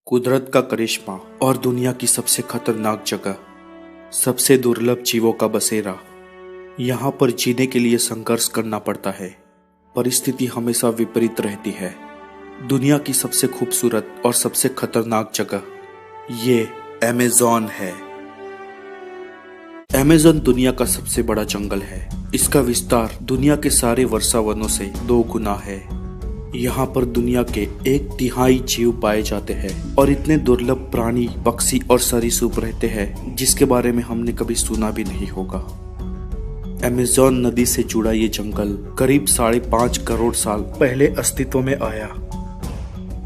कुदरत का करिश्मा और दुनिया की सबसे खतरनाक जगह, सबसे दुर्लभ जीवों का बसेरा। यहाँ पर जीने के लिए संघर्ष करना पड़ता है। परिस्थिति हमेशा विपरीत रहती है। दुनिया की सबसे खूबसूरत और सबसे खतरनाक जगह ये अमेज़न है। अमेज़न दुनिया का सबसे बड़ा जंगल है। इसका विस्तार दुनिया के सारे वर्षावनों से 2 गुना है। यहाँ पर दुनिया के 1/3 जीव पाए जाते हैं और इतने दुर्लभ प्राणी, पक्षी और सरीसृप रहते हैं जिसके बारे में हमने कभी सुना भी नहीं होगा। अमेज़न नदी से जुड़ा ये जंगल करीब 5.5 करोड़ साल पहले अस्तित्व में आया।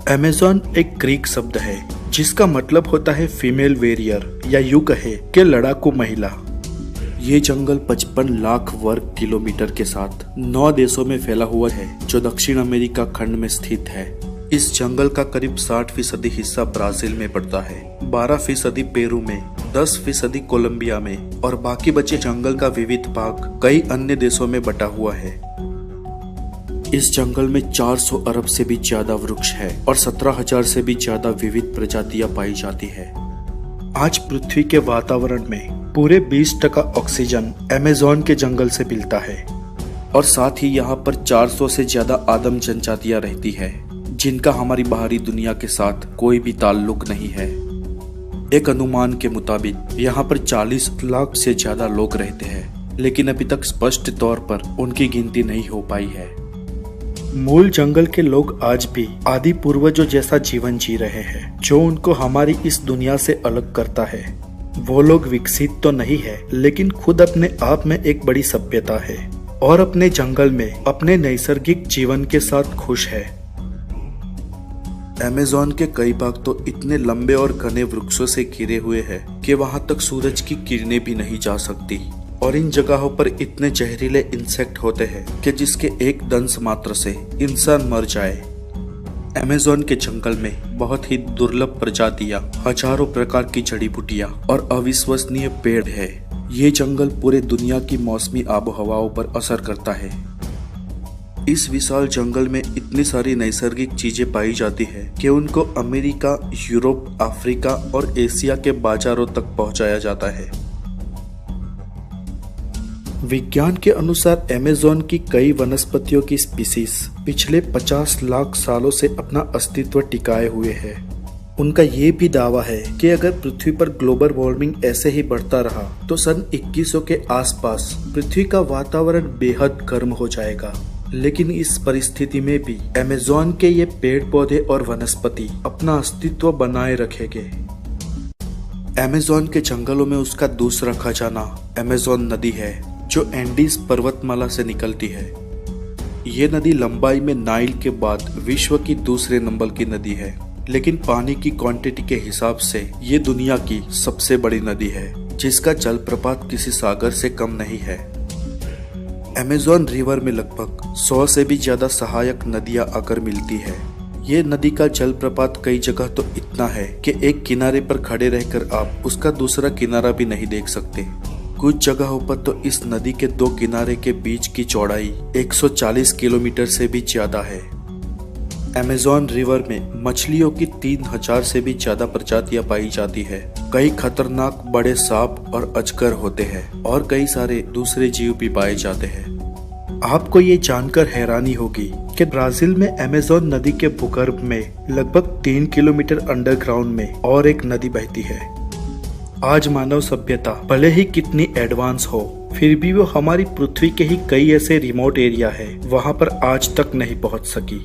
अमेज़न एक ग्रीक शब्द है जिसका मतलब होता है फीमेल वेरियर या यूं कहे कि लड़ाकू महिला। ये जंगल 55 लाख वर्ग किलोमीटर के साथ 9 देशों में फैला हुआ है जो दक्षिण अमेरिका खंड में स्थित है। इस जंगल का करीब 60% हिस्सा ब्राजील में पड़ता है, 12% पेरू में, 10% कोलंबिया में और बाकी बचे जंगल का विविध भाग कई अन्य देशों में बटा हुआ है। इस जंगल में 400 अरब से भी ज्यादा वृक्ष है और 17,000 से भी ज्यादा विविध प्रजातियां पाई जाती है। आज पृथ्वी के वातावरण में पूरे 20% ऑक्सीजन अमेज़न के जंगल से मिलता है और साथ ही यहाँ पर 400 से ज्यादा आदम जनजातियां रहती है जिनका हमारी बाहरी दुनिया के साथ कोई भी ताल्लुक नहीं है। एक अनुमान के मुताबिक यहाँ पर 40 लाख से ज्यादा लोग रहते हैं, लेकिन अभी तक स्पष्ट तौर पर उनकी गिनती नहीं हो पाई है। मूल जंगल के लोग आज भी आदि पूर्वजों जैसा जीवन जी रहे हैं जो उनको हमारी इस दुनिया से अलग करता है। वो लोग विकसित तो नहीं है, लेकिन खुद अपने आप में एक बड़ी सभ्यता है और अपने जंगल में अपने नैसर्गिक जीवन के साथ खुश है। अमेज़न के कई भाग तो इतने लंबे और घने वृक्षों से घिरे हुए हैं कि वहां तक सूरज की किरणें भी नहीं जा सकती और इन जगहों पर इतने जहरीले इंसेक्ट होते हैं कि जिसके एक दंश मात्र से इंसान मर जाए। अमेज़न के जंगल में बहुत ही दुर्लभ प्रजातियां, हजारों प्रकार की जड़ी बूटियां और अविश्वसनीय पेड़ है। ये जंगल पूरे दुनिया की मौसमी आबोहवाओं पर असर करता है। इस विशाल जंगल में इतनी सारी नैसर्गिक चीजें पाई जाती है कि उनको अमेरिका, यूरोप, अफ्रीका और एशिया के बाजारों तक पहुंचाया जाता है। विज्ञान के अनुसार अमेज़न की कई वनस्पतियों की स्पीसीज पिछले 50 लाख सालों से अपना अस्तित्व टिकाए हुए है। उनका ये भी दावा है कि अगर पृथ्वी पर ग्लोबल वार्मिंग ऐसे ही बढ़ता रहा तो सन 2100 के आसपास पृथ्वी का वातावरण बेहद गर्म हो जाएगा। लेकिन इस परिस्थिति में भी अमेज़न के ये पेड़ पौधे और वनस्पति अपना अस्तित्व बनाए रखेंगे। अमेज़न के जंगलों में उसका दूसरा खजाना अमेज़न नदी है जो एंडीज पर्वतमाला से निकलती है। ये नदी लंबाई में नाइल के बाद विश्व की दूसरे नंबर की नदी है, लेकिन पानी की क्वांटिटी के हिसाब से ये दुनिया की सबसे बड़ी नदी है जिसका जलप्रपात किसी सागर से कम नहीं है। अमेज़न रिवर में लगभग 100 से भी ज्यादा सहायक नदियां आकर मिलती है। ये नदी का जलप्रपात कई जगह तो इतना है कि एक किनारे पर खड़े रहकर आप उसका दूसरा किनारा भी नहीं देख सकते। कुछ जगहों पर तो इस नदी के 2 किनारे के बीच की चौड़ाई 140 किलोमीटर से भी ज्यादा है। अमेज़न रिवर में मछलियों की 3000 से भी ज्यादा प्रजातियां पाई जाती है। कई खतरनाक बड़े सांप और अजगर होते हैं और कई सारे दूसरे जीव भी पाए जाते हैं। आपको ये जानकर हैरानी होगी कि ब्राजील में अमेज़न नदी के भूगर्भ में लगभग 3 किलोमीटर अंडरग्राउंड में और एक नदी बहती है। आज मानव सभ्यता भले ही कितनी एडवांस हो, फिर भी वो हमारी पृथ्वी के ही कई ऐसे रिमोट एरिया है वहाँ पर आज तक नहीं पहुँच सकी।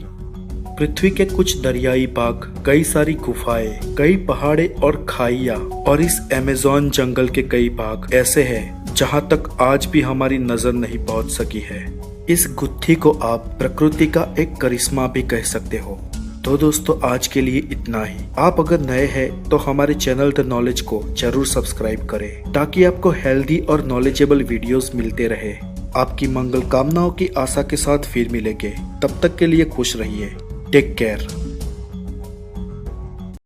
पृथ्वी के कुछ दरियाई भाग, कई सारी गुफाएं, कई पहाड़े और खाइयाँ और इस अमेज़न जंगल के कई भाग ऐसे हैं जहाँ तक आज भी हमारी नजर नहीं पहुँच सकी है। इस गुत्थी को आप प्रकृति का एक करिश्मा भी कह सकते हो। तो दोस्तों, आज के लिए इतना ही। आप अगर नए हैं तो हमारे चैनल द नॉलेज को जरूर सब्सक्राइब करें ताकि आपको हेल्दी और नॉलेजेबल वीडियोस मिलते रहे। आपकी मंगल कामनाओं की आशा के साथ फिर मिलेंगे। तब तक के लिए खुश रहिए। Take care.